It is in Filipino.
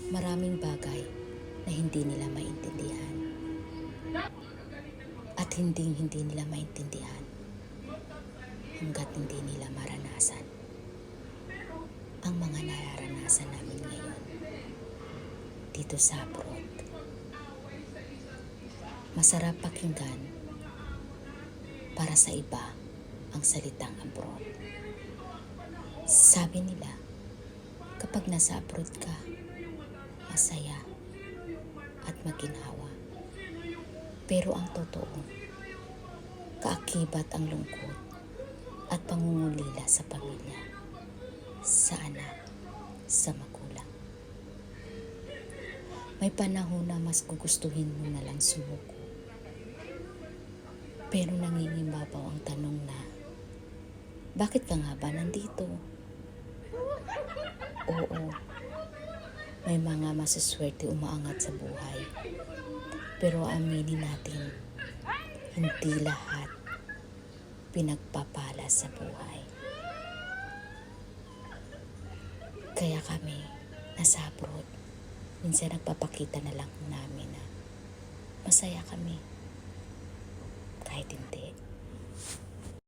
Maraming bagay na hindi nila maintindihan at hindi nila maintindihan hanggat hindi nila maranasan ang mga nararanasan namin ngayon dito sa abroad. Masarap pakinggan para sa iba ang salitang abroad. Sabi nila, kapag nasa abroad ka, masaya at maginhawa. Pero ang totoo, kaakibat ang lungkot at pangungulila sa pamilya, sa anak, sa magulang. May panahon na mas gugustuhin mo na lang sumuko. Pero nangingibabaw ang tanong na, bakit ka nga ba nandito? Oo, may mga masaswerte umaangat sa buhay. Pero aminin natin, hindi lahat pinagpapala sa buhay. Kaya kami, nasa abroad, minsan nagpapakita na lang namin na masaya kami. Kahit hindi.